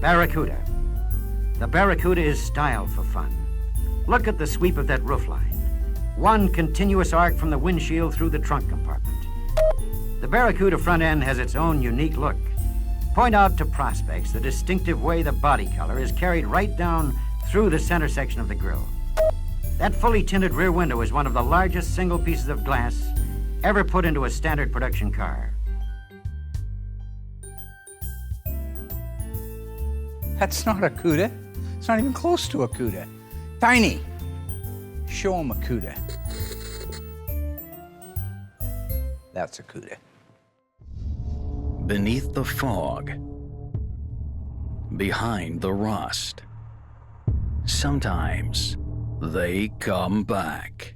Barracuda. The Barracuda is style for fun. Look at the sweep of that roofline. One continuous arc from the windshield through the trunk compartment. The Barracuda front end has its own unique look. Point out to prospects the distinctive way the body color is carried right down through the center section of the grille. That fully tinted rear window is one of the largest single pieces of glass ever put into a standard production car. That's not a Cuda. It's not even close to a Cuda. Tiny, show him a Cuda. That's a Cuda. Beneath the fog, behind the rust, sometimes they come back.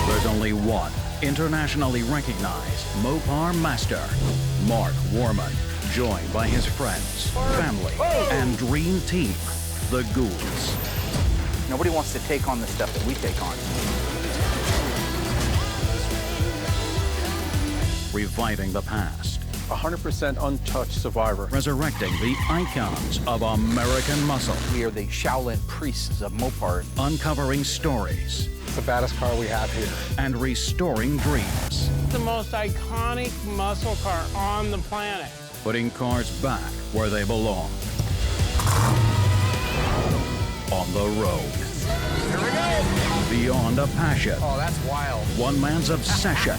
There's only one internationally recognized Mopar master, Mark Warman, joined by his friends, family, and dream team, the Ghouls. Nobody wants to take on the stuff that we take on. Reviving the past. 100% untouched survivor. Resurrecting the icons of American muscle. We are the Shaolin priests of Mopar. Uncovering stories. It's the baddest car we have here. And restoring dreams. The most iconic muscle car on the planet. Putting cars back where they belong. On the road. Here we go. Beyond a passion. Oh, that's wild. One man's obsession.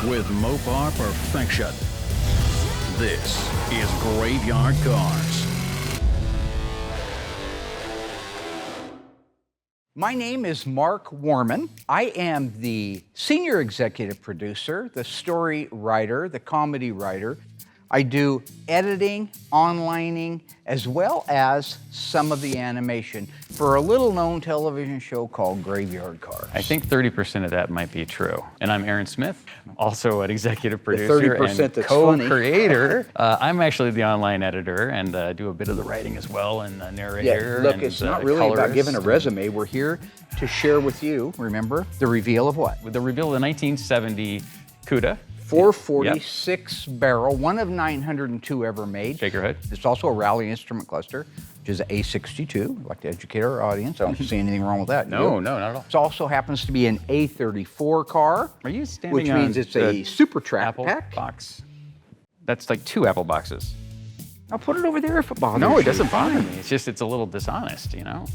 With Mopar perfection. This is Graveyard Carz. My name is Mark Warman. I am the senior executive producer, the story writer, the comedy writer. I do editing, onlining, as well as some of the animation for a little-known television show called Graveyard Carz. I think 30% of that might be true. And I'm Aaron Smith, also an executive producer 30% and that's co-creator. I'm actually the online editor and do a bit of the writing as well and narrator. Look, and, it's not really about giving a resume. We're here to share with you, remember, the reveal of what? With the reveal of the 1970 Cuda. 446 barrel, one of 902 ever made. Shake your head. It's also a rally instrument cluster, which is an A62. I'd like to educate our audience. I don't see anything wrong with that. No, not at all. It also happens to be an A34 car. Are you standing which on means it's a super track Apple pack. box? That's like 2 Apple boxes. I'll put it over there if it bothers No, you. it doesn't bother me. It's just, it's a little dishonest, you know?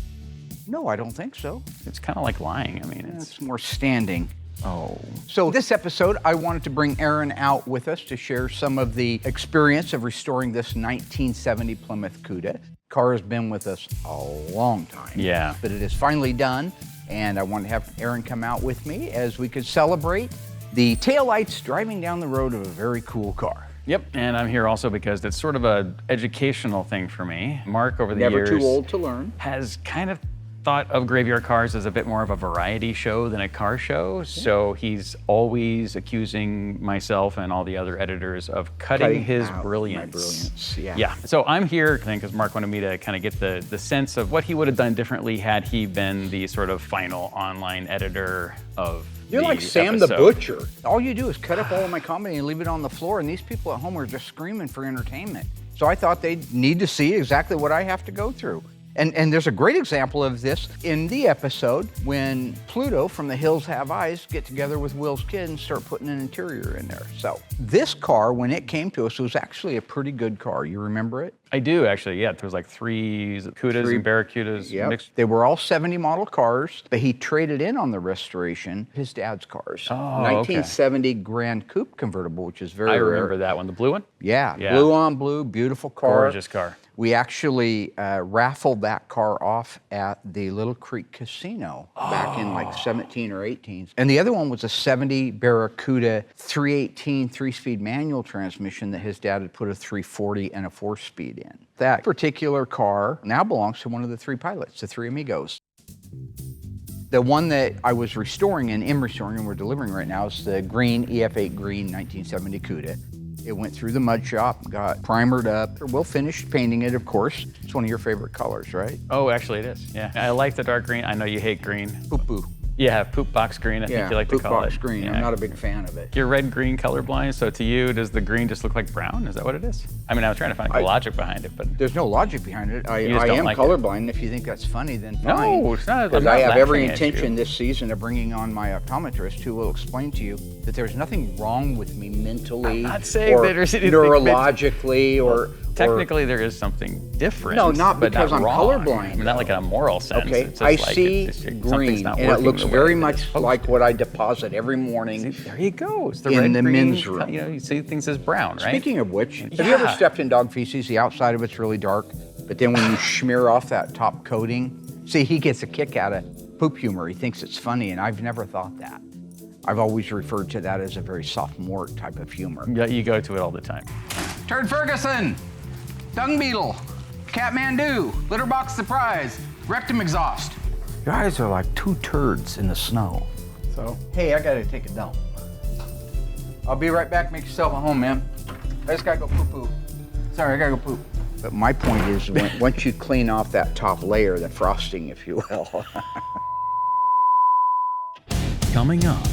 No, I don't think so. It's kind of like lying. I mean, It's more standing. Oh. So this episode, I wanted to bring Aaron out with us to share some of the experience of restoring this 1970 Plymouth Cuda. Car has been with us a long time. Yeah. But it is finally done, and I wanted to have Aaron come out with me as we could celebrate the taillights driving down the road of a very cool car. Yep, and I'm here also because it's sort of an educational thing for me. Mark, over the Never years, too old to learn, has kind of thought of Graveyard Carz as a bit more of a variety show than a car show. So he's always accusing myself and all the other editors of cutting his out brilliance. my brilliance. Yeah. Yeah. So I'm here, I think, because Mark wanted me to kind of get the sense of what he would have done differently had he been the sort of final online editor of You're the like Sam episode. the Butcher. All you do is cut up all of my comedy and leave it on the floor, and these people at home are just screaming for entertainment. So I thought they'd need to see exactly what I have to go through. And there's a great example of this in the episode when Pluto from The Hills Have Eyes get together with Will's kid and start putting an interior in there. So this car, when it came to us, was actually a pretty good car. You remember it? I do, actually, yeah. There was like 3 Cudas and Barracudas mixed. They were all 70 model cars, but he traded in on the restoration his dad's cars. Oh, 1970 Grand Coupe convertible, which is very I rare. remember that one, the blue one? Yeah, blue on blue, beautiful car. Gorgeous car. We actually raffled that car off at the Little Creek Casino back in like 17 or 18. And the other one was a 70 Barracuda 318 3-speed manual transmission that his dad had put a 340 and a 4-speed in. That particular car now belongs to one of the 3 pilots, the 3 amigos. The one that I was restoring and am restoring and we're delivering right now is the green EF8 green 1970 Cuda. It went through the mud shop, got primered up. We'll finish painting it, of course. It's one of your favorite colors, right? Oh, actually it is, yeah. I like the dark green. I know you hate green. Poo-poo. Yeah, poop box green, I think you like to poop call box it. green. Yeah. I'm not a big fan of it. You're red-green colorblind, so to you, does the green just look like brown? Is that what it is? I mean, I was trying to find the logic behind it, but... There's no logic behind it. I just don't am like it. colorblind. If you think that's funny, then fine. No, it's not. Because I'm I not have every laughing at you. intention this season of bringing on my optometrist, who will explain to you that there's nothing wrong with me mentally, I'm not saying or that there's anything neurologically, or Technically, there is something different. No, not but because I'm wrong. colorblind. I mean, not like in a moral sense. Okay, It's just I like see something's green, not and it working looks the way very that much it's supposed like to. what I deposit every morning. See, there you go. It's the in red, the green, men's room. You know, you see things as brown, right? Speaking of which, have you ever stepped in dog feces? The outside of it's really dark, but then when you smear off that top coating, see, he gets a kick out of poop humor. He thinks it's funny, and I've never thought that. I've always referred to that as a very sophomore type of humor. Yeah, you go to it all the time. Turd Ferguson, Dung Beetle, Catmandu, Litterbox Surprise, Rectum Exhaust. You guys are like two turds in the snow. So, Hey, I gotta take a dump. I'll be right back. Make yourself at home, man. I just gotta go poo-poo. Sorry, I gotta go poop. But my point is, once you clean off that top layer, the frosting, if you will. Coming up,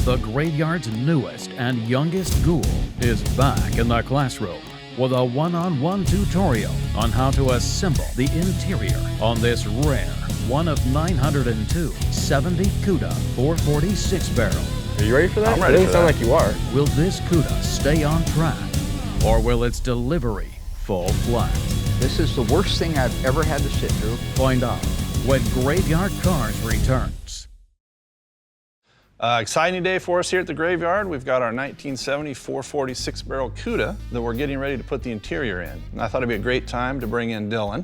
the graveyard's newest and youngest ghoul is back in the classroom with a one-on-one tutorial on how to assemble the interior on this rare, one of 902 70 Cuda 446 barrel. are you ready for that? I'm ready It doesn't for sound that. like you are. Will this Cuda stay on track, or will its delivery fall flat? This is the worst thing I've ever had to sit through. Find out when Graveyard Carz returns. Exciting day for us here at the graveyard. We've got our 1970 446 barrel Cuda that we're getting ready to put the interior in. And I thought it'd be a great time to bring in Dylan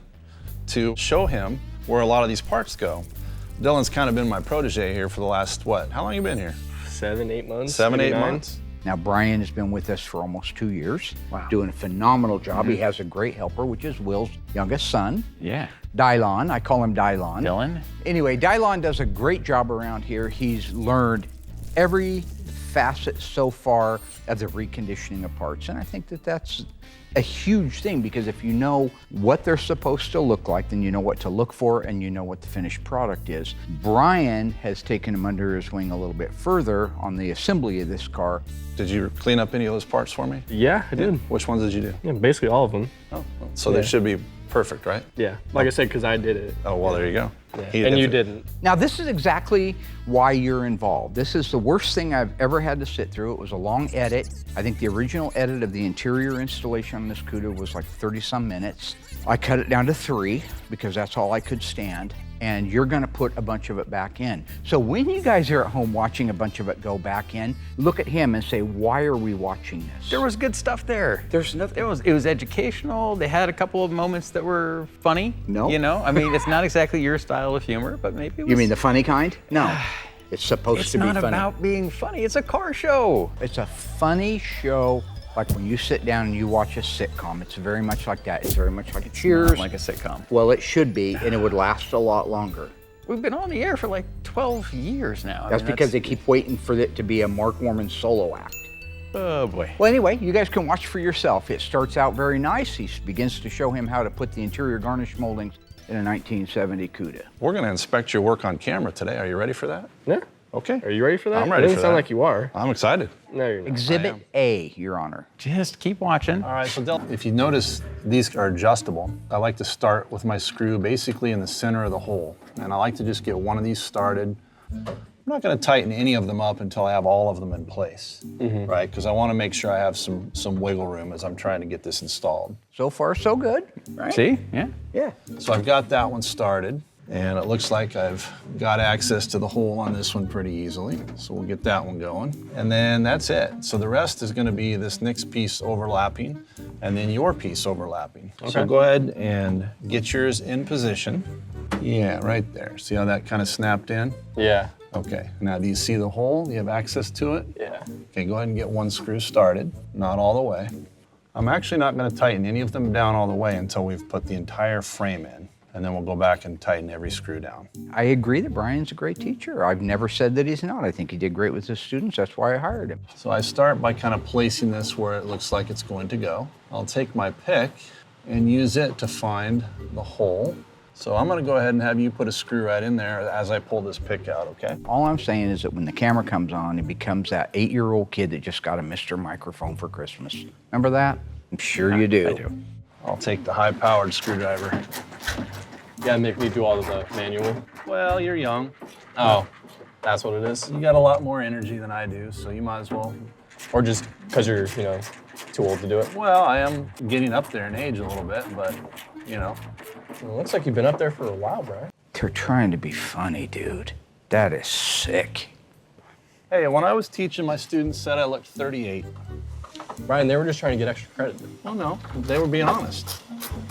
to show him where a lot of these parts go. Dylan's kind of been my protege here for the last, what, how long you been here? 7, 8 months. 7, maybe 8 9. months? Now, Brian has been with us for almost 2 years. Wow. Doing a phenomenal job. He has a great helper, which is Will's youngest son, Yeah. Dylon. I call him Dylon. Dylan? Anyway, Dylon does a great job around here. He's learned every facet so far of the reconditioning of parts. And I think that that's a huge thing, because if you know what they're supposed to look like, then you know what to look for and you know what the finished product is. Brian has taken him under his wing a little bit further on the assembly of this car. Did you clean up any of those parts for me? Yeah, I did. Which ones did you do? Yeah, basically all of them. Oh, so they should be perfect, right? Yeah, like I said, because I did it. Oh, well, there you go. Yeah. He And did you it. didn't. Now, this is exactly why you're involved. This is the worst thing I've ever had to sit through. It was a long edit. I think the original edit of the interior installation on this Cuda was like 30-some minutes. I cut it down to 3 because that's all I could stand. And you're gonna put a bunch of it back in. So when you guys are at home watching a bunch of it go back in, look at him and say, why are we watching this? There was good stuff there. There's nothing. It was educational. They had a couple of moments that were funny. No. You know, I mean, it's not exactly your style of humor, but maybe it was. You mean the funny kind? No. It's supposed It's to be not funny. about being funny. It's a car show. It's a funny show, like when you sit down and you watch a sitcom. It's very much like that. It's very much like Cheers. Not like a sitcom. Well, it should be, and it would last a lot longer. We've been on the air for like 12 years now. I That's mean, because they keep waiting for it to be a Mark Warman solo act. Oh boy. Well, anyway, you guys can watch for yourself. It starts out very nice. He begins to show him how to put the interior garnish moldings in a 1970 Cuda. We're going to inspect your work on camera today. Are you ready for that? Yeah. Okay. Are you ready for that? I'm ready It doesn't for sound that. like you are. I'm excited. No, you're not. Exhibit A, Your Honor. Just keep watching. All right, so Dylan, if you notice, these are adjustable. I like to start with my screw basically in the center of the hole. And I like to just get one of these started. I'm not gonna tighten any of them up until I have all of them in place, right? Because I wanna make sure I have some wiggle room as I'm trying to get this installed. So far, so good, right? See? Yeah. Yeah. So I've got that one started, and it looks like I've got access to the hole on this one pretty easily. So we'll get that one going. And then that's it. So the rest is gonna be this next piece overlapping, and then your piece overlapping. So go ahead and get yours in position. Yeah, right there. See how that kind of snapped in? Yeah. Okay, now do you see the hole? Do you have access to it? Yeah. Okay, go ahead and get one screw started, not all the way. I'm actually not gonna tighten any of them down all the way until we've put the entire frame in, and then we'll go back and tighten every screw down. I agree that Brian's a great teacher. I've never said that he's not. I think he did great with his students. That's why I hired him. So I start by kind of placing this where it looks like it's going to go. I'll take my pick and use it to find the hole. So I'm gonna go ahead and have you put a screw right in there as I pull this pick out, okay? All I'm saying is that when the camera comes on, it becomes that 8-year-old kid that just got a Mr. Microphone for Christmas. Remember that? I'm sure you do. I do. I'll take the high-powered screwdriver. You gotta make me do all of the manual. Well, you're young. Oh, that's what it is? You got a lot more energy than I do, so you might as well. Or just because you're, you know, too old to do it? Well, I am getting up there in age a little bit, but, you know. Well, it looks like you've been up there for a while, Brian. They're trying to be funny, dude. That is sick. Hey, when I was teaching, my students said I looked 38. Brian, they were just trying to get extra credit. Well, no, they were being honest.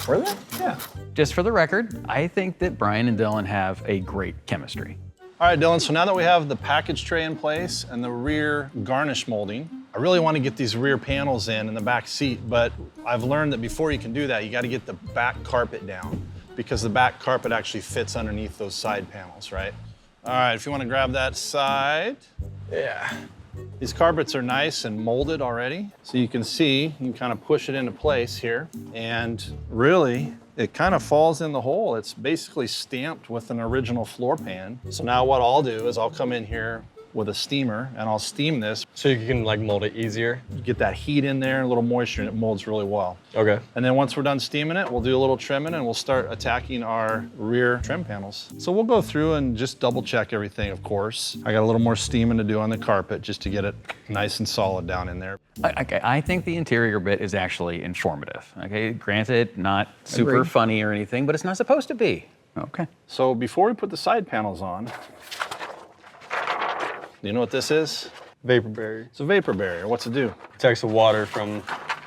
Were they? Yeah. Just for the record, I think that Brian and Dylan have a great chemistry. All right, Dylan, so now that we have the package tray in place and the rear garnish molding, I really want to get these rear panels in the back seat, but I've learned that before you can do that, you got to get the back carpet down because the back carpet actually fits underneath those side panels, right? All right, if you want to grab that side. Yeah. These carpets are nice and molded already. So you can see, you can kind of push it into place here. And really, it kind of falls in the hole. It's basically stamped with an original floor pan. So now what I'll do is I'll come in here with a steamer and I'll steam this. So you can like mold it easier? Get that heat in there, a little moisture, and it molds really well. Okay. And then once we're done steaming it, we'll do a little trimming and we'll start attacking our rear trim panels. So we'll go through and just double check everything, of course. I got a little more steaming to do on the carpet just to get it nice and solid down in there. I think the interior bit is actually informative. Okay, granted, not super Agreed. funny or anything, but it's not supposed to be. Okay. So before we put the side panels on, you know what this is? Vapor barrier. It's a vapor barrier. What's it do? Protects the water from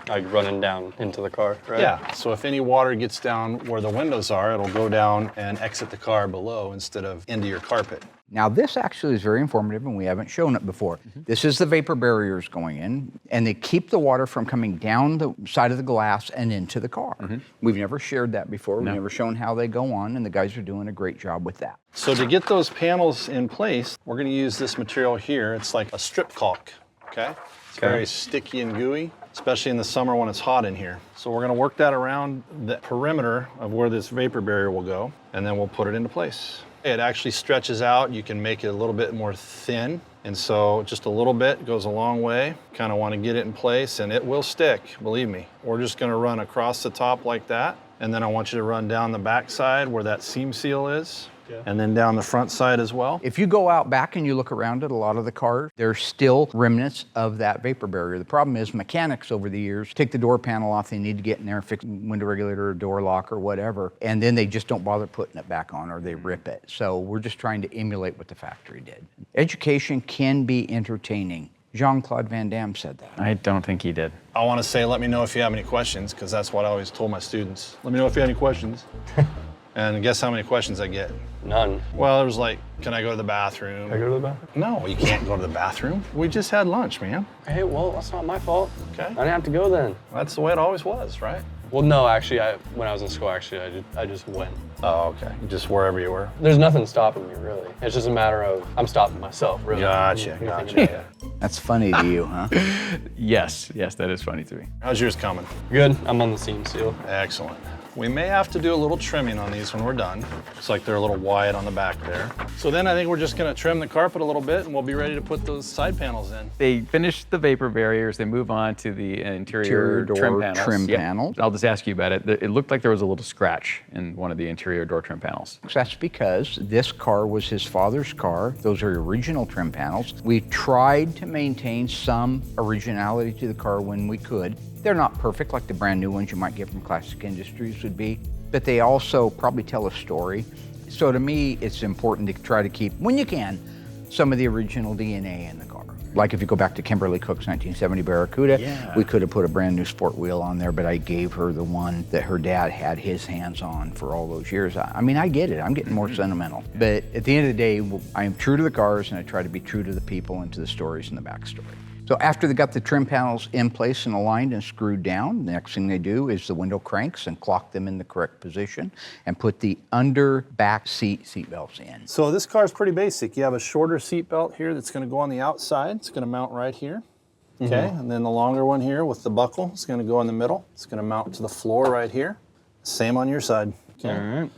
like running down into the car, right? Yeah, so if any water gets down where the windows are, it'll go down and exit the car below instead of into your carpet. Now this actually is very informative and we haven't shown it before. This is the vapor barriers going in and they keep the water from coming down the side of the glass and into the car. We've never shared that before. We've never shown how they go on and the guys are doing a great job with that. So to get those panels in place, we're gonna use this material here. It's like a strip caulk, okay? It's very sticky and gooey, especially in the summer when it's hot in here. So we're gonna work that around the perimeter of where this vapor barrier will go, and then we'll put it into place. It actually stretches out. You can make it a little bit more thin. And so just a little bit goes a long way. Kind of want to get it in place and it will stick, believe me. We're just gonna run across the top like that. And then I want you to run down the back side where that seam seal is. And then down the front side as well. If you go out back and you look around at a lot of the cars, there's still remnants of that vapor barrier. The problem is mechanics over the years take the door panel off, they need to get in there, fix window regulator or door lock or whatever, and then they just don't bother putting it back on or they rip it. So we're just trying to emulate what the factory did. Education can be entertaining. Jean-Claude Van Damme said that. I don't think he did. I want to say, let me know if you have any questions, because that's what I always told my students. Let me know if you have any questions. And guess how many questions I get? None. Well, it was like, can I go to the bathroom? Can I go to the bathroom? No, you can't go to the bathroom. We just had lunch, man. Hey, well, that's not my fault. Okay. I didn't have to go then. That's the way it always was, right? Well, no, actually, when I was in school, actually, I just went. Oh, okay. Just wherever you were. There's nothing stopping me, really. It's just a matter of I'm stopping myself, really. Gotcha, You're gotcha. thinking about it. That's funny to you, huh? Yes, that is funny to me. How's yours coming? Good. I'm on the seam seal. Excellent. We may have to do a little trimming on these when we're done. Looks like they're a little wide on the back there. So then I think we're just gonna trim the carpet a little bit and we'll be ready to put those side panels in. They finish the vapor barriers, they move on to the interior Door trim panels. trim panels. I'll just ask you about it. It looked like there was a little scratch in one of the interior door trim panels. That's because this car was his father's car. Those are original trim panels. We tried to maintain some originality to the car when we could. They're not perfect like the brand new ones you might get from Classic Industries would be, but they also probably tell a story. So to me, it's important to try to keep, when you can, some of the original DNA in the car. Like if you go back to Kimberly Cook's 1970 Barracuda, we could have put a brand new sport wheel on there, but I gave her the one that her dad had his hands on for all those years. I mean, I get it, I'm getting more sentimental. But at the end of the day, I am true to the cars and I try to be true to the people and to the stories and the backstory. So after they got the trim panels in place and aligned and screwed down, the next thing they do is the window cranks and clock them in the correct position and put the under back seat belts in. So this car is pretty basic. You have a shorter seat belt here that's gonna go on the outside. It's gonna mount right here. Okay, and then the longer one here with the buckle is gonna go in the middle. It's gonna mount to the floor right here. Same on your side. Okay. All right.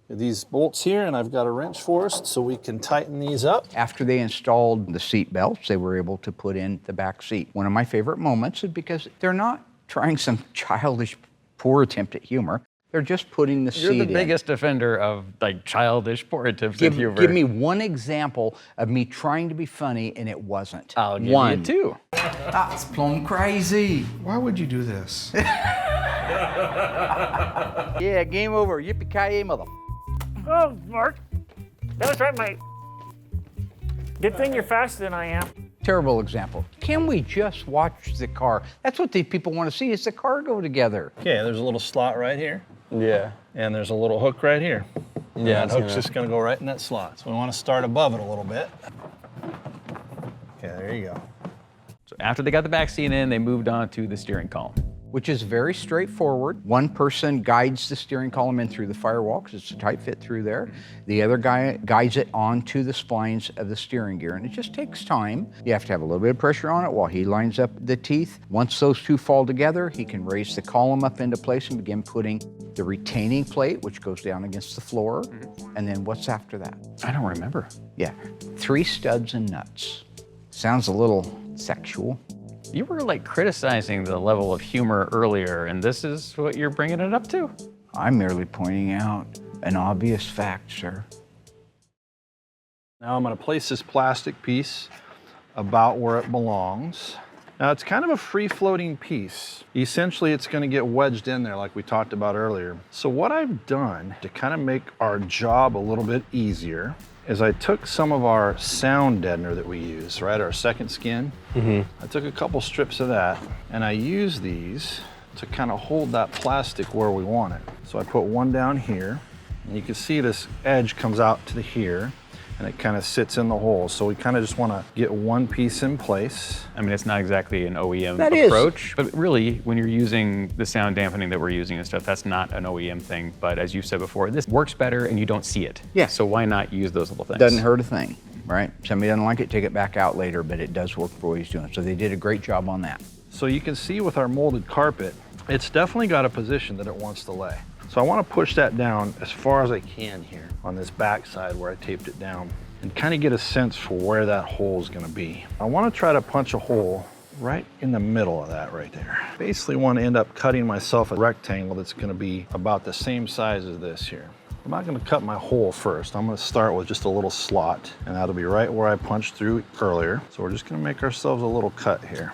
these bolts here, and I've got a wrench for us so we can tighten these up. After they installed the seat belts, they were able to put in the back seat. One of my favorite moments is because they're not trying some childish, poor attempt at humor. They're just putting the seat in. You're the biggest defender of like childish, poor attempts at humor. Give me one example of me trying to be funny and it wasn't. I'll give you two. That's plumb crazy. Why would you do this? Yeah, game over. Yippee-ki-yay, mother. Oh, Mark. That was right, mate. Good thing you're faster than I am. Terrible example. Can we just watch the car? That's what the people want to see, is the car go together. Okay, there's a little slot right here. Yeah. And there's a little hook right here. Yeah, that hook's just gonna go right in that slot. So we wanna start above it a little bit. Okay, there you go. So after they got the back seat in, they moved on to the steering column. Which is very straightforward. One person guides the steering column in through the firewall because it's a tight fit through there. The other guy guides it onto the splines of the steering gear, and it just takes time. You have to have a little bit of pressure on it while he lines up the teeth. Once those two fall together, he can raise the column up into place and begin putting the retaining plate, which goes down against the floor. And then what's after that? I don't remember. Yeah, 3 studs and nuts. Sounds a little sexual. You were like criticizing the level of humor earlier, and this is what you're bringing it up to? I'm merely pointing out an obvious fact, sir. Now I'm gonna place this plastic piece about where it belongs. Now it's kind of a free-floating piece. Essentially, it's gonna get wedged in there like we talked about earlier. So what I've done to kind of make our job a little bit easier is I took some of our sound deadener that we use, right, our second skin. I took a couple strips of that, and I use these to kind of hold that plastic where we want it. So I put one down here, and you can see this edge comes out to here, and it kind of sits in the hole. So we kind of just want to get one piece in place. I mean, it's not exactly an OEM That approach, but really, when you're using the sound dampening that we're using and stuff, that's not an OEM thing. But as you said before, this works better and you don't see it. Yeah. So why not use those little things? Doesn't hurt a thing, right? Somebody doesn't like it, take it back out later, but it does work for what he's doing. So they did a great job on that. So you can see with our molded carpet, it's definitely got a position that it wants to lay. So I want to push that down as far as I can here on this back side where I taped it down, and kind of get a sense for where that hole is going to be. I want to try to punch a hole right in the middle of that right there. Basically want to end up cutting myself a rectangle that's going to be about the same size as this here. I'm not going to cut my hole first. I'm going to start with just a little slot, and that'll be right where I punched through earlier. So we're just going to make ourselves a little cut here.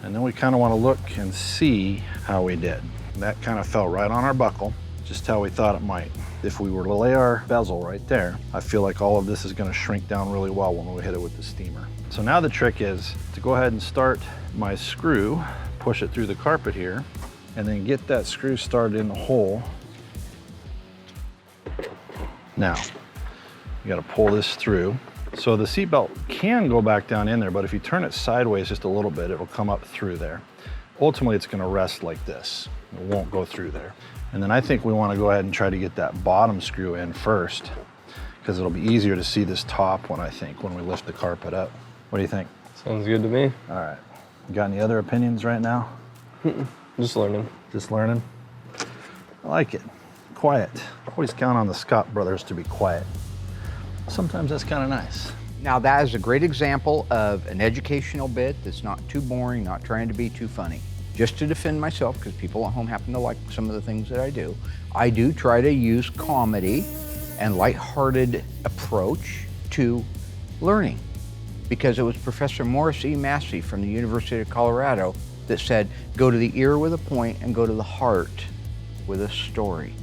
And then we kind of want to look and see how we did. That kind of fell right on our buckle, just how we thought it might. If we were to lay our bezel right there, I feel like all of this is going to shrink down really well when we hit it with the steamer. So now the trick is to go ahead and start my screw, push it through the carpet here, and then get that screw started in the hole. Now, you got to pull this through. So the seatbelt can go back down in there, but if you turn it sideways just a little bit, it will come up through there. Ultimately, it's going to rest like this. It won't go through there. And then I think we want to go ahead and try to get that bottom screw in first, because it'll be easier to see this top one, I think, when we lift the carpet up. What do you think? Sounds good to me. All right. You got any other opinions right now? Just learning. Just learning? I like it. Quiet. Always count on the Scott brothers to be quiet. Sometimes that's kind of nice. Now that is a great example of an educational bit that's not too boring, not trying to be too funny. Just to defend myself, because people at home happen to like some of the things that I do try to use comedy and lighthearted approach to learning. Because it was Professor Morris E. Massey from the University of Colorado that said, go to the ear with a point and go to the heart with a story.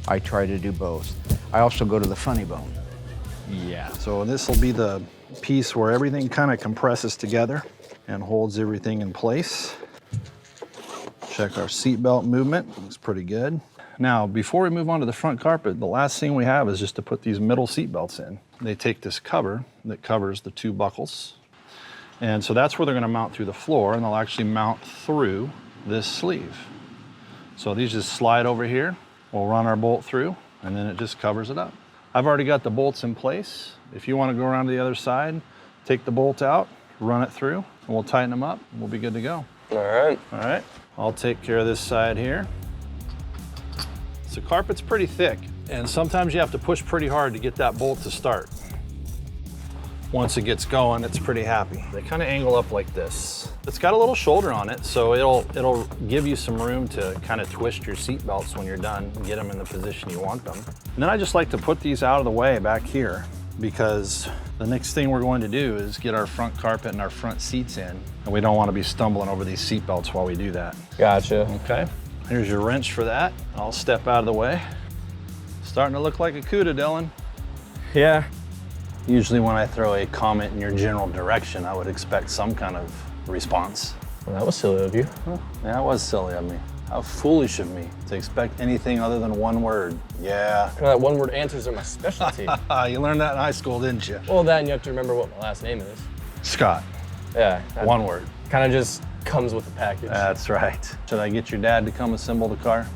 I try to do both. I also go to the funny bone. Yeah. So this will be the piece where everything kind of compresses together and holds everything in place. Check our seatbelt movement, looks pretty good. Now, before we move on to the front carpet, the last thing we have is just to put these middle seatbelts in. They take this cover that covers the 2 buckles, and so that's where they're gonna mount through the floor, and they'll actually mount through this sleeve. So these just slide over here, we'll run our bolt through, and then it just covers it up. I've already got the bolts in place. If you wanna go around to the other side, take the bolt out, run it through, and we'll tighten them up, and we'll be good to go. All right. All right, I'll take care of this side here. So carpet's pretty thick, And sometimes you have to push pretty hard to get that bolt to start. Once it gets going, it's pretty happy. They kind of angle up like this. It's got a little shoulder on it, so it'll give you some room to kind of twist your seat belts when you're done and get them in the position you want them. And then I just like to put these out of the way back here, because the next thing we're going to do is get our front carpet and our front seats in, and we don't want to be stumbling over these seat belts while we do that. Gotcha. Okay, here's your wrench for that. I'll step out of the way. Starting to look like a Cuda, Dylan. Yeah. Usually when I throw a comment in your general direction, I would expect some kind of response. Well, that was silly of you. Well, yeah, it was silly of me. How foolish of me to expect anything other than one word. Yeah. That one word answers are my specialty. You learned that in high school, didn't you? Well, that and you have to remember what my last name is. Scott. Yeah. One word. Kind of just comes with the package. That's right. Should I get your dad to come assemble the car?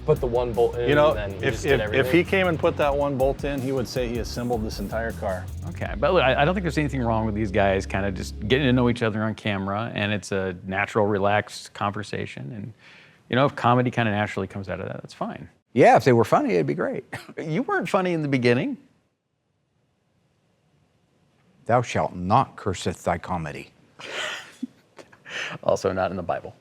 Put the one bolt in, You know, and then you if, just did everything. if he came and put that one bolt in, he would say he assembled this entire car. Okay, but look, I don't think there's anything wrong with these guys kind of just getting to know each other on camera, and it's a natural, relaxed conversation. And, you know, if comedy kind of naturally comes out of that, that's fine. Yeah, if they were funny, it'd be great. You weren't funny in the beginning. Thou shalt not curseth thy comedy. Also not in the Bible.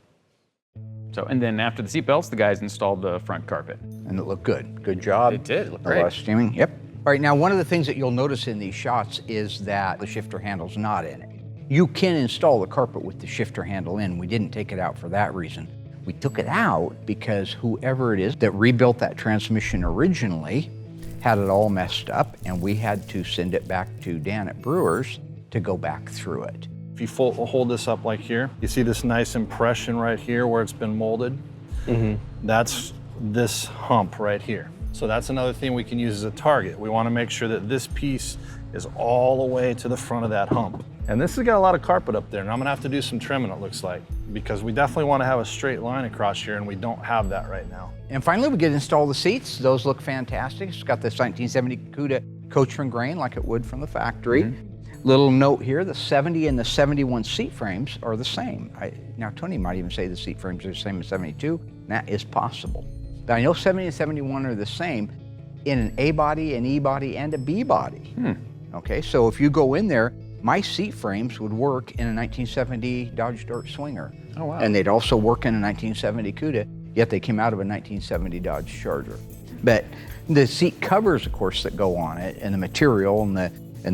So, and then after the seatbelts, the guys installed the front carpet. And it looked good. Good job. It did, it looked A lot great. of steaming, yep. All right, now one of the things that you'll notice in these shots is that the shifter handle's not in it. You can install the carpet with the shifter handle in. We didn't take it out for that reason. We took it out because whoever it is that rebuilt that transmission originally had it all messed up, and we had to send it back to Dan at Brewers to go back through it. If you hold this up like here, you see this nice impression right here where it's been molded? Mm-hmm. That's this hump right here. So that's another thing we can use as a target. We want to make sure that this piece is all the way to the front of that hump. And this has got a lot of carpet up there, and I'm gonna have to do some trimming, it looks like, because we definitely want to have a straight line across here, and we don't have that right now. And finally, we get to install the seats. Those look fantastic. It's got this 1970 Cuda coachman grain like it would from the factory. Mm-hmm. Little note here, the 70 and the 71 seat frames are the same. Now, Tony might even say the seat frames are the same as 72. That is possible. But I know 70 and 71 are the same in an A body, an E body, and a B body. Okay, so if you go in there, my seat frames would work in a 1970 Dodge Dart Swinger. Oh, wow. And they'd also work in a 1970 Cuda, yet they came out of a 1970 Dodge Charger. But the seat covers, of course, that go on it, and the material and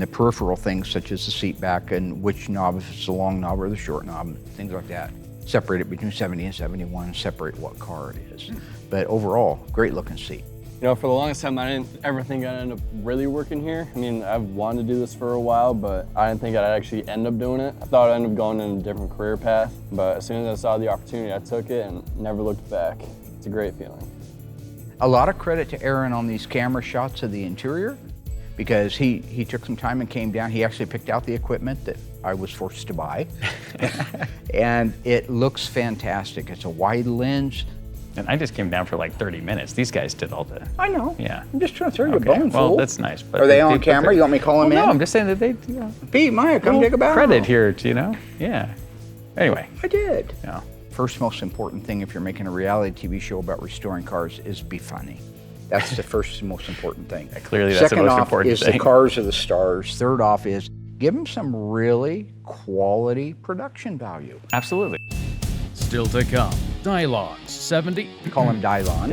the peripheral things such as the seat back and which knob, if it's the long knob or the short knob, things like that. Separate it between 70 and 71, separate what car it is. But overall, great looking seat. You know, for the longest time, I didn't ever think I'd end up really working here. I mean, I've wanted to do this for a while, but I didn't think I'd actually end up doing it. I thought I'd end up going in a different career path, but as soon as I saw the opportunity, I took it and never looked back. It's a great feeling. A lot of credit to Aaron on these camera shots of the interior, because he took some time and came down. He actually picked out the equipment that I was forced to buy. And it looks fantastic. It's a wide lens. And I just came down for like 30 minutes. These guys did all the... I know. Yeah. I'm just trying to throw you a Okay, bone, well, fool. that's nice. But Are they on camera? You want me to call them in? No, I'm just saying that they... Pete, Maya, come take a bow. Credit here, you know? Yeah. Anyway. I did. Yeah. First most important thing if you're making a reality TV show about restoring cars is be funny. That's the first most important thing. Clearly that's the most important thing. Second off is thing. the cars are the stars. Third off is give them some really quality production value. Absolutely. Still to come, Dylon's 70. Call him Dylon.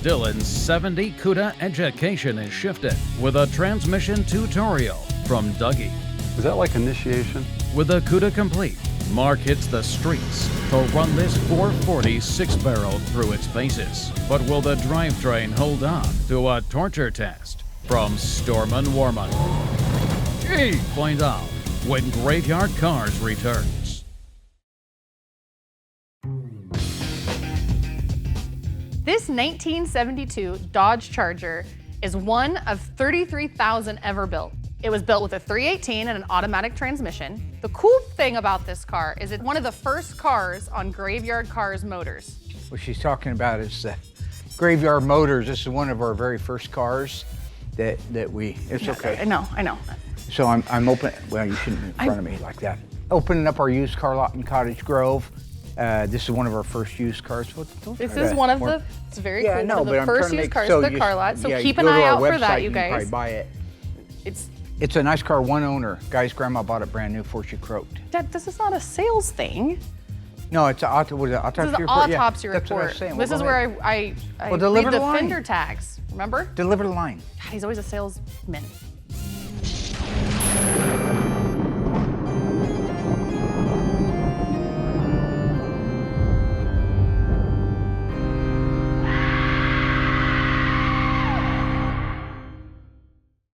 Dylan's 70 Cuda education is shifted with a transmission tutorial from Dougie. Is that like initiation? With the Cuda complete, Mark hits the streets to run this 440 6-barrel through its paces. But will the drivetrain hold on to a torture test? From Stormin' Warman. Find out when Graveyard Carz returns. This 1972 Dodge Charger is one of 33,000 ever built. It was built with a 318 and an automatic transmission. The cool thing about this car is it's one of the first cars on Graveyard Carz motors. What she's talking about is the Graveyard Motors. This is one of our very first cars that we, it's okay. I know. So I'm open, well, you shouldn't be in front of me like that. Opening up our used car lot in Cottage Grove, This is one of our first used cars. This is one of the, it's very cool, no, one of but the I'm first trying to used make cars so to the car lot. So yeah, keep you an go to eye our out for website, that, you you can probably guys. buy it. It's a nice car, one owner. Guy's grandma bought it brand new before she croaked. Dad, this is not a sales thing. No, it's an autopsy report. This is an Yeah, autopsy that's what I was report. saying. This Well, is go where ahead. I Well, deliver read the the line. fender tags. Remember? Deliver the line. God, he's always a salesman.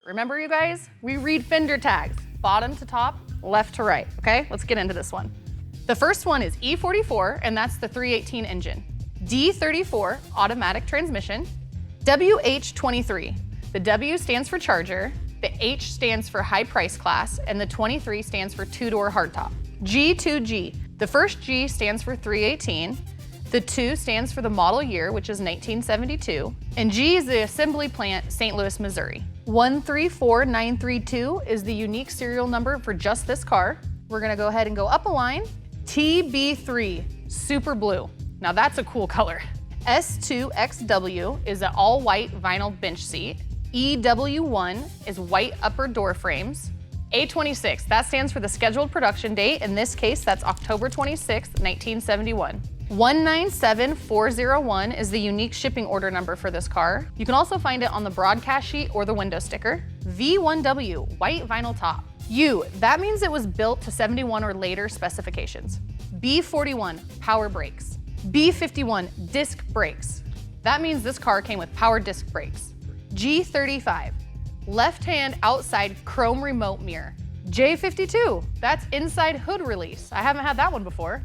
Remember, you guys? We read fender tags, bottom to top, left to right, okay? Let's get into this one. The first one is E44, and that's the 318 engine. D34, automatic transmission. WH23, the W stands for Charger, the H stands for high price class, and the 23 stands for two-door hardtop. G2G, the first G stands for 318, the 2 stands for the model year, which is 1972, and G is the assembly plant, St. Louis, Missouri. 134932 is the unique serial number for just this car. We're gonna go ahead and go up a line. TB3, super blue. Now that's a cool color. S2XW is an all-white vinyl bench seat. EW1 is white upper door frames. A26, that stands for the scheduled production date. In this case, that's October 26, 1971. 197401 is the unique shipping order number for this car. You can also find it on the broadcast sheet or the window sticker. V1W, white vinyl top. U, that means it was built to 71 or later specifications. B41, power brakes. B51, disc brakes. That means this car came with power disc brakes. G35, left-hand outside chrome remote mirror. J52, that's inside hood release. I haven't had that one before.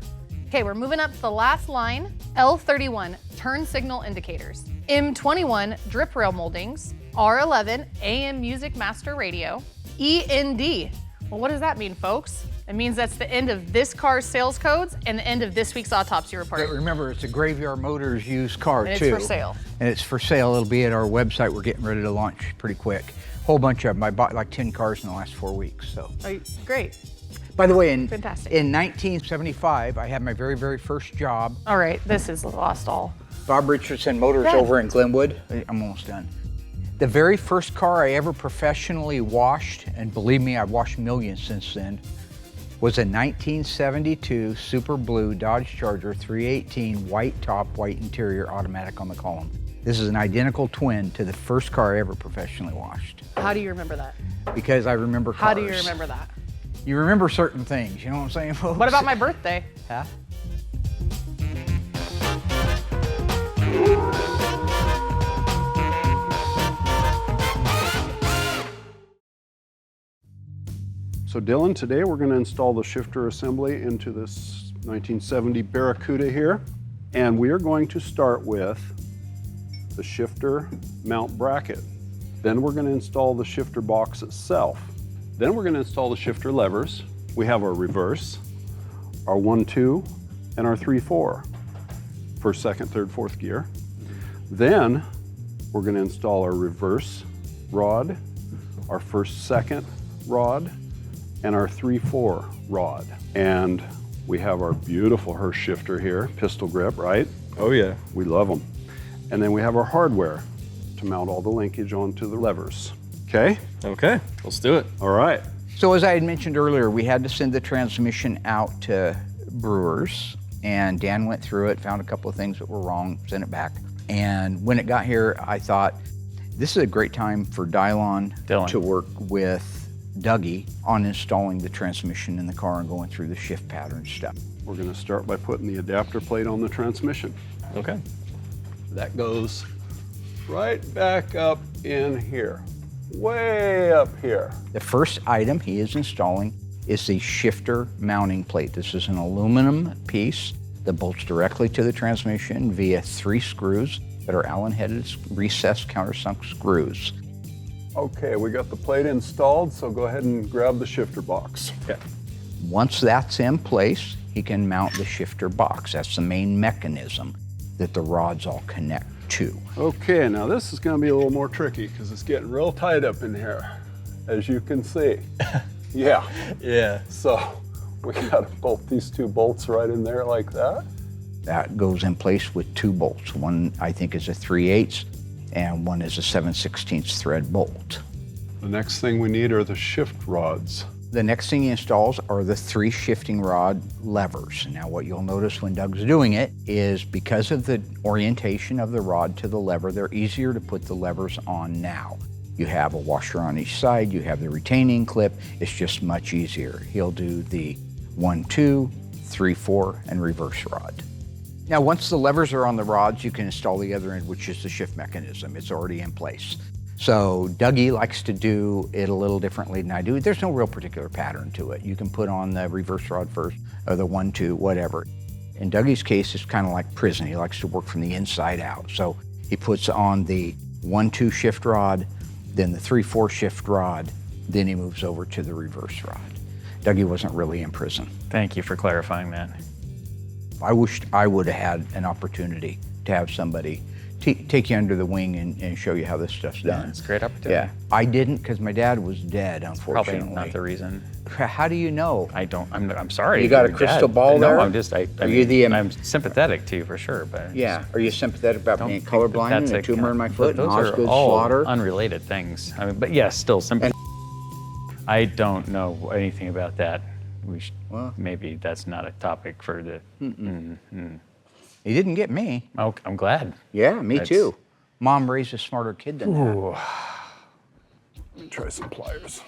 Okay, we're moving up to the last line. L31, turn signal indicators. M21, drip rail moldings. R11, AM music master radio. END, well, what does that mean, folks? It means that's the end of this car's sales codes and the end of this week's autopsy report. But remember, it's a Graveyard Motors used car, And too. it's for sale. And it's for sale. It'll be at our website. We're getting ready to launch pretty quick. Whole bunch of them. I bought like 10 cars in the last 4 weeks, so. Oh, great. By the way, in Fantastic. 1975, I had my very, very first job. All right, this is lost all. Bob Richardson Motors Good. over in Glenwood. I'm almost done. The very first car I ever professionally washed, and believe me, I've washed millions since then, was a 1972 Super Blue Dodge Charger 318 white top, white interior, automatic on the column. This is an identical twin to the first car I ever professionally washed. How do you remember that? Because I remember cars. How do you remember that? You remember certain things, you know what I'm saying, folks? What about my birthday? Huh? So Dylan, today we're going to install the shifter assembly into this 1970 Barracuda here. And we are going to start with the shifter mount bracket. Then we're going to install the shifter box itself. Then we're going to install the shifter levers. We have our reverse, our 1-2, and our 3-4. First, second, third, fourth gear. Then we're going to install our reverse rod, our first, second rod, and our 3-4 rod. And we have our beautiful Hurst shifter here, pistol grip, right? Oh yeah. We love them. And then we have our hardware to mount all the linkage onto the levers. Okay? Okay, let's do it. All right. So as I had mentioned earlier, we had to send the transmission out to Brewers, and Dan went through it, found a couple of things that were wrong, sent it back. And when it got here, I thought, this is a great time for Dylan to work with Dougie on installing the transmission in the car and going through the shift pattern stuff. We're going to start by putting the adapter plate on the transmission. Okay. That goes right back up in here, way up here. The first item he is installing is the shifter mounting plate. This is an aluminum piece that bolts directly to the transmission via 3 screws that are Allen-headed recessed countersunk screws. Okay, we got the plate installed, so go ahead and grab the shifter box. Okay. Once that's in place, he can mount the shifter box. That's the main mechanism that the rods all connect to. Okay, now this is going to be a little more tricky because it's getting real tight up in here, as you can see. Yeah. Yeah. So We got both these two bolts right in there like that. That goes in place with two bolts. One, I think, is a 3/8 and one is a 7/16 thread bolt. The next thing we need are the shift rods. The next thing he installs are the 3 shifting rod levers. Now what you'll notice when Doug's doing it is because of the orientation of the rod to the lever, they're easier to put the levers on now. You have a washer on each side, you have the retaining clip, it's just much easier. He'll do the 1, 2, 3, 4, and reverse rod. Now once the levers are on the rods, you can install the other end, which is the shift mechanism. It's already in place. So Dougie likes to do it a little differently than I do. There's no real particular pattern to it. You can put on the reverse rod first, or the 1, 2, whatever. In Dougie's case, it's kind of like prison. He likes to work from the inside out. So he puts on the 1, 2 shift rod, then the 3, 4 shift rod, then he moves over to the reverse rod. Dougie wasn't really in prison. Thank you for clarifying that. I wished I would have had an opportunity to have somebody take you under the wing and show you how this stuff's done. It's a great opportunity. Yeah, I didn't because my dad was dead, unfortunately. Probably not the reason. How do you know? I don't. I'm sorry. You got a Your crystal dad- ball there? No, I'm just. I Are mean, you the? I'm sympathetic to you for sure, but Yeah. Are you sympathetic about being think colorblind that's and a tumor in my foot and Those Osgood are all slaughter? unrelated things. I mean, but yes, still sympathetic. I don't know anything about that. Maybe that's not a topic for the. He didn't get me. Oh, I'm glad. Yeah, me too. Mom raised a smarter kid than that. Let me try some pliers.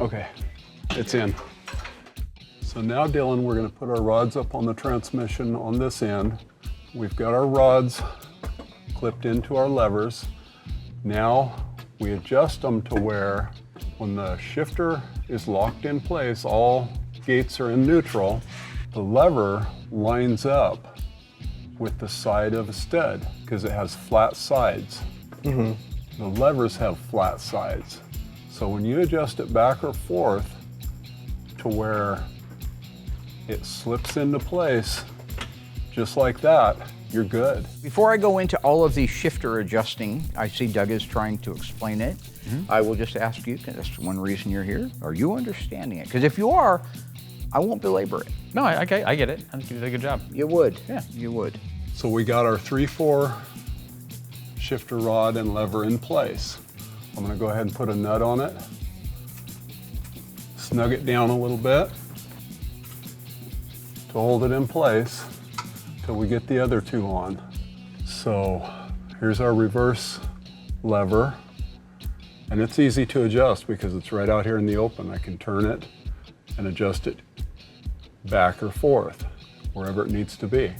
Okay, it's in. So now, Dylan, we're gonna put our rods up on the transmission on this end. We've got our rods clipped into our levers. Now we adjust them to where when the shifter is locked in place, all gates are in neutral, the lever lines up with the side of a stud because it has flat sides. The levers have flat sides. So when you adjust it back or forth to where it slips into place, just like that, you're good. Before I go into all of the shifter adjusting, I see Doug is trying to explain it. I will just ask you, because that's one reason you're here, are you understanding it? Because if you are, I won't belabor it. No, I get it. I think you did a good job. You would. Yeah. You would. So we got our 3/4 shifter rod and lever in place. I'm gonna go ahead and put a nut on it. Snug it down a little bit to hold it in place till we get the other two on. So here's our reverse lever. And it's easy to adjust because it's right out here in the open. I can turn it and adjust it back or forth, wherever it needs to be.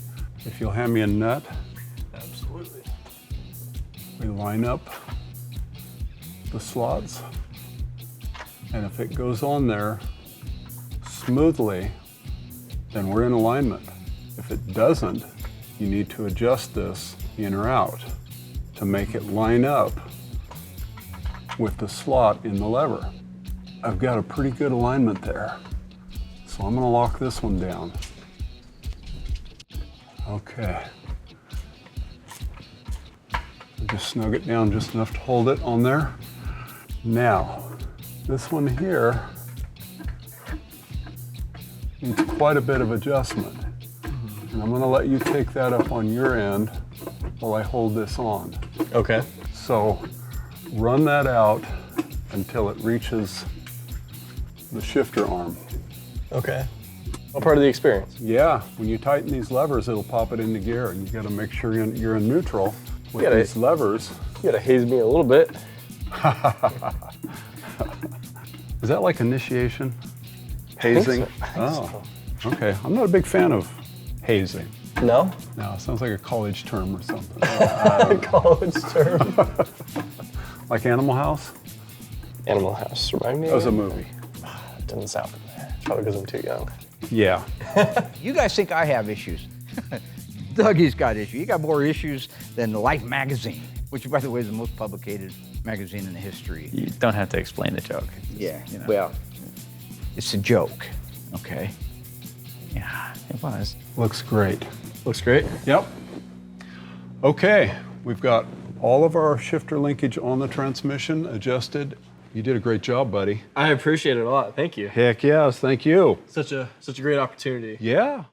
If you'll hand me a nut. Absolutely. We line up the slots, and if it goes on there smoothly, then we're in alignment. If it doesn't, you need to adjust this in or out to make it line up with the slot in the lever. I've got a pretty good alignment there. So I'm gonna lock this one down. Okay. Just snug it down just enough to hold it on there. Now, this one here needs quite a bit of adjustment. And I'm gonna let you take that up on your end while I hold this on. Okay. So run that out until it reaches the shifter arm. Okay. All part of the experience. Yeah, when you tighten these levers, it'll pop it into gear, and you gotta make sure you're in neutral with these levers. You gotta haze me a little bit. Is that like initiation? Hazing? Oh, okay. I'm not a big fan of hazing. No? No, it sounds like a college term or something. College term. Like Animal House? Animal House. Remind me. That was a movie. It doesn't sound familiar. Probably because I'm too young. Yeah. You guys think I have issues. Dougie's got issues. You got more issues than the Life magazine, which, by the way, is the most publicated magazine in the history. You don't have to explain the joke. Yeah, You know. well, it's a joke, okay? Yeah, it was. Looks great. Looks great. Yep. Okay, we've got all of our shifter linkage on the transmission adjusted You did a great job, buddy. I appreciate it a lot. Thank you. Heck yes, thank you. Such a great opportunity. Yeah.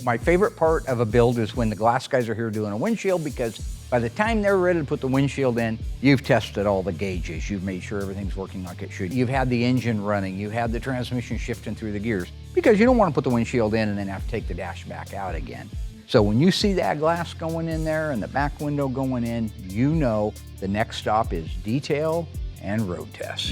My favorite part of a build is when the glass guys are here doing a windshield, because by the time they're ready to put the windshield in, you've tested all the gauges. You've made sure everything's working like it should. You've had the engine running. You've had the transmission shifting through the gears, because you don't want to put the windshield in and then have to take the dash back out again. So when you see that glass going in there and the back window going in, you know the next stop is detail and road test.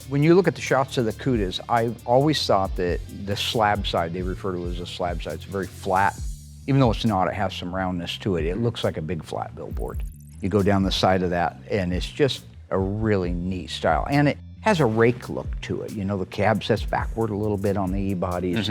When you look at the shots of the Cudas, I've always thought that the slab side, they refer to it as a slab side, it's very flat. Even though it's not, it has some roundness to it. It looks like a big flat billboard. You go down the side of that and it's just a really neat style. And it has a rake look to it. You know, the cab sets backward a little bit on the E-bodies.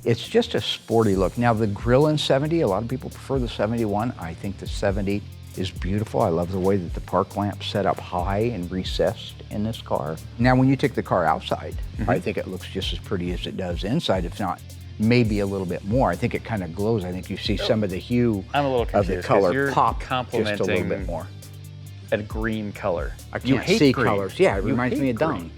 It's just a sporty look. Now the grille in 70, a lot of people prefer the 71. I think the 70 is beautiful. I love the way that the park lamp's set up high and recessed in this car. Now when you take the car outside, I think it looks just as pretty as it does inside, if not maybe a little bit more. I think it kind of glows. I think you see some of the hue I'm a little of confused, the color you're pop complimenting just a little bit more. A green color. I You can't hate see green. colors. Yeah, it You reminds me hate of dung. green.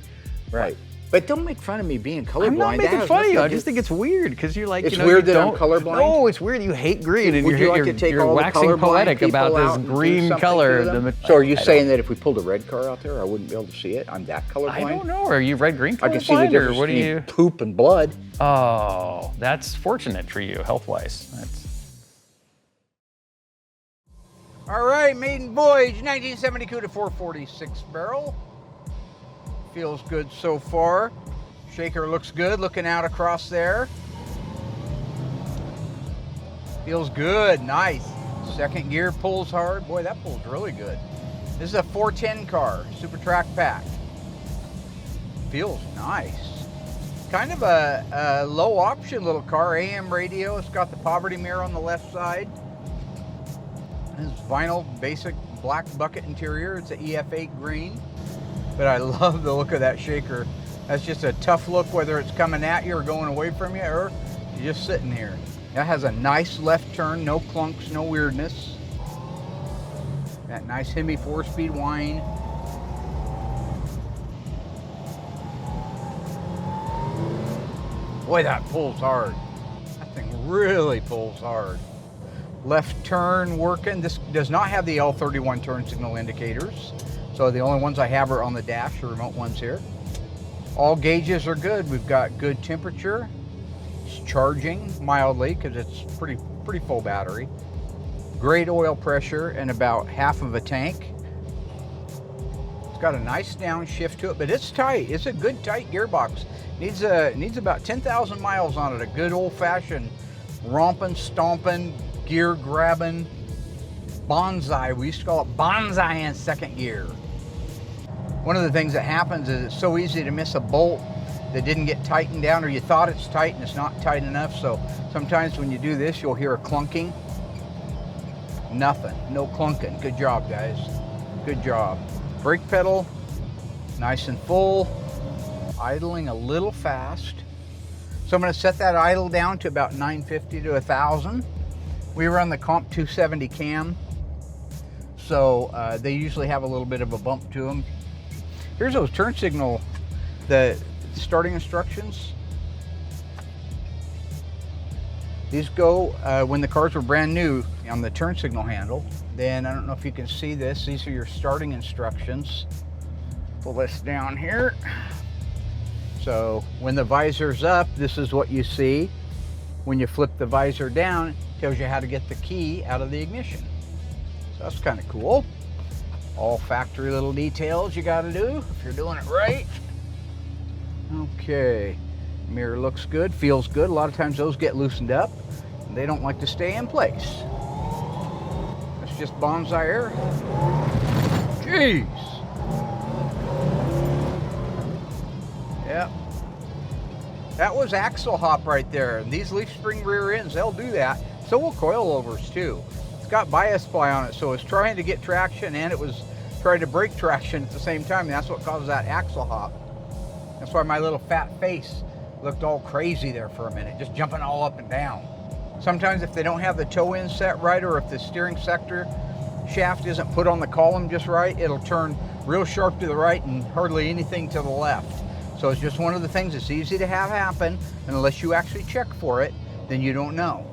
Right. But don't make fun of me being colorblind. I'm not That making has fun of you. nothing I to just do- think it's weird because you're like, It's you know, weird you that I'm don't- colorblind? No, it's weird you hate green and Would you like to take you're all the waxing colorblind poetic about people out this and do green something color. to them? The- So are you I saying don't- that if we pulled a red car out there, I wouldn't be able to see it? I'm that colorblind? I don't know. Are you red green I can see the colorblind, or difference what do between you? poop and blood. Oh, that's fortunate for you health-wise. That's All right, maiden voyage, 1970 Cuda 446 barrel. Feels good so far. Shaker looks good, looking out across there. Feels good, nice. Second gear pulls hard. Boy, that pulls really good. This is a 410 car, Super Track Pack. Feels nice. Kind of a low option little car, AM radio. It's got the poverty mirror on the left side. This is vinyl, basic black bucket interior. It's an EF8 green. But I love the look of that shaker. That's just a tough look, whether it's coming at you or going away from you, or you're just sitting here. That has a nice left turn, no clunks, no weirdness. That nice Hemi 4-speed whine. Boy, that pulls hard. That thing really pulls hard. Left turn working. This does not have the L31 turn signal indicators. So the only ones I have are on the dash, the remote ones here. All gauges are good. We've got good temperature. It's charging mildly because it's pretty full battery. Great oil pressure and about half of a tank. It's got a nice downshift to it, but it's tight. It's a good tight gearbox. Needs about 10,000 miles on it. A good old-fashioned romping, stomping, gear grabbing bonsai. We used to call it bonsai in second gear. One of the things that happens is it's so easy to miss a bolt that didn't get tightened down, or you thought it's tight and it's not tight enough. So sometimes when you do this, you'll hear a clunking. Nothing, no clunking. Good job, guys. Good job. Brake pedal, nice and full. Idling a little fast. So I'm going to set that idle down to about 950 to 1,000. We run the Comp 270 cam, so they usually have a little bit of a bump to them. Here's those turn signal, the starting instructions. These go when the cars were brand new on the turn signal handle. Then I don't know if you can see this. These are your starting instructions. Pull this down here. So when the visor's up, this is what you see. When you flip the visor down, it tells you how to get the key out of the ignition. So that's kind of cool. All factory little details you got to do if you're doing it right. Okay, mirror looks good, feels good. A lot of times those get loosened up and they don't like to stay in place. That's just bonsai air. Jeez. Yep. That was axle hop right there. And these leaf spring rear ends, they'll do that. So will coilovers too. It's got bias ply on it, so it's trying to get traction and it was trying to break traction at the same time. And that's what causes that axle hop. That's why my little fat face looked all crazy there for a minute, just jumping all up and down. Sometimes if they don't have the toe in set right, or if the steering sector shaft isn't put on the column just right, it'll turn real sharp to the right and hardly anything to the left. So it's just one of the things that's easy to have happen, and unless you actually check for it, then you don't know.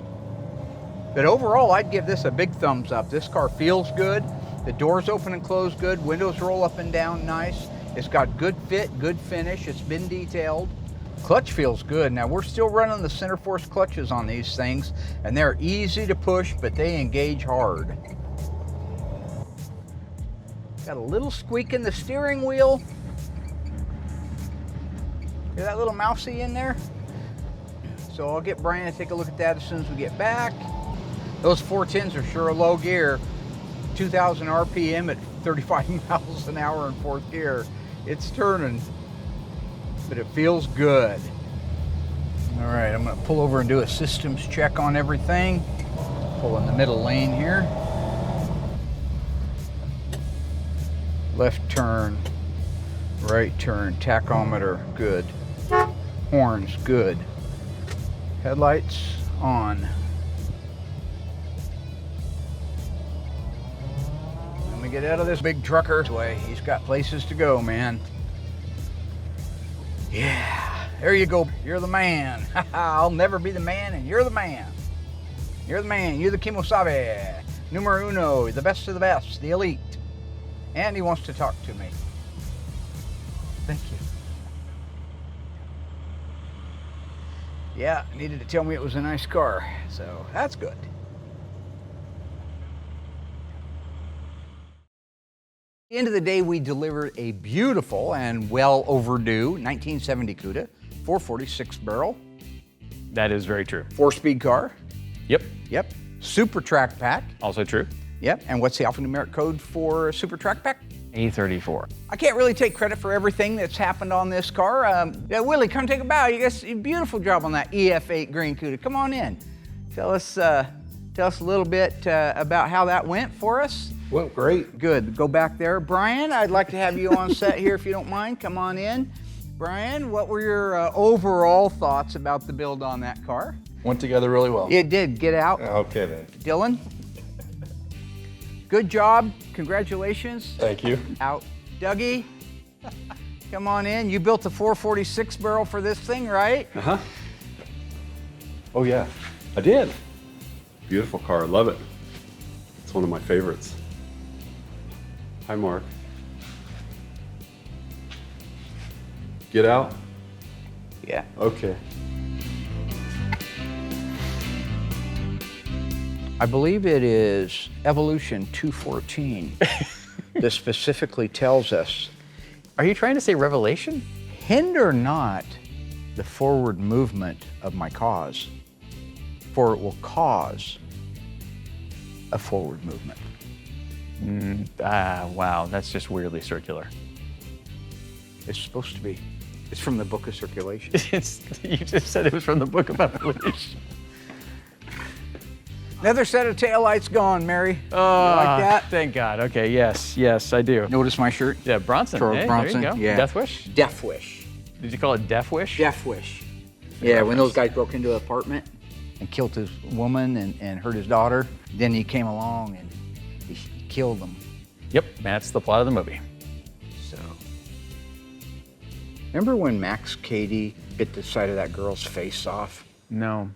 But overall, I'd give this a big thumbs up. This car feels good. The doors open and close good. Windows roll up and down nice. It's got good fit, good finish. It's been detailed. Clutch feels good. Now, we're still running the center force clutches on these things, and they're easy to push, but they engage hard. Got a little squeak in the steering wheel. Hear that little mousey in there? So I'll get Brian to take a look at that as soon as we get back. Those 410s are sure a low gear. 2,000 RPM at 35 miles an hour in fourth gear. It's turning, but it feels good. All right, I'm gonna pull over and do a systems check on everything. Pull in the middle lane here. Left turn, right turn, tachometer, good. Horns, good. Headlights on. Let me get out of this big trucker's way. He's got places to go, man. Yeah, there you go. You're the man. I'll never be the man, and you're the man. You're the man. You're the Kimosabe. Numero uno, the best of the best, the elite. And he wants to talk to me. Thank you. Yeah, needed to tell me it was a nice car, so that's good. At the end of the day, we delivered a beautiful and well overdue 1970 Cuda, 446 barrel. That is very true. 4-speed car. Yep. Yep. Super track pack. Also true. Yep. And what's the alphanumeric code for Super track pack? A34. I can't really take credit for everything that's happened on this car. Willie, come take a bow. You guys, beautiful job on that EF8 green Cuda. Come on in. Tell us a little bit about how that went for us. Went great. Good. Go back there. Brian, I'd like to have you on set here if you don't mind. Come on in. Brian, what were your overall thoughts about the build on that car? Went together really well. It did. Get out. Okay then. Dylan? Good job. Congratulations. Thank you. Out. Dougie, come on in. You built a 446 barrel for this thing, right? Uh-huh. Oh yeah, I did. Beautiful car, love it. It's one of my favorites. Hi, Mark. Get out? Yeah. Okay. I believe it is Evolution 214 that specifically tells us, Are you trying to say Revelation? hinder not the forward movement of my cause, for it will cause a forward movement. Wow, that's just weirdly circular. It's supposed to be. It's from the Book of Circulation. You just said it was from the Book of Revelation. Another set of taillights gone, Mary. Oh, You like that? Thank God. Okay, yes, I do. Notice my shirt? Yeah, Bronson. Charles Hey, Bronson. There you go. Yeah. Death Wish? Death Wish. Did you call it Death Wish? Death Wish. Yeah, when those guys broke into an apartment and killed his woman and hurt his daughter, then he came along and he killed them. Yep, that's the plot of the movie. So, remember when Max Cady bit the side of that girl's face off? No.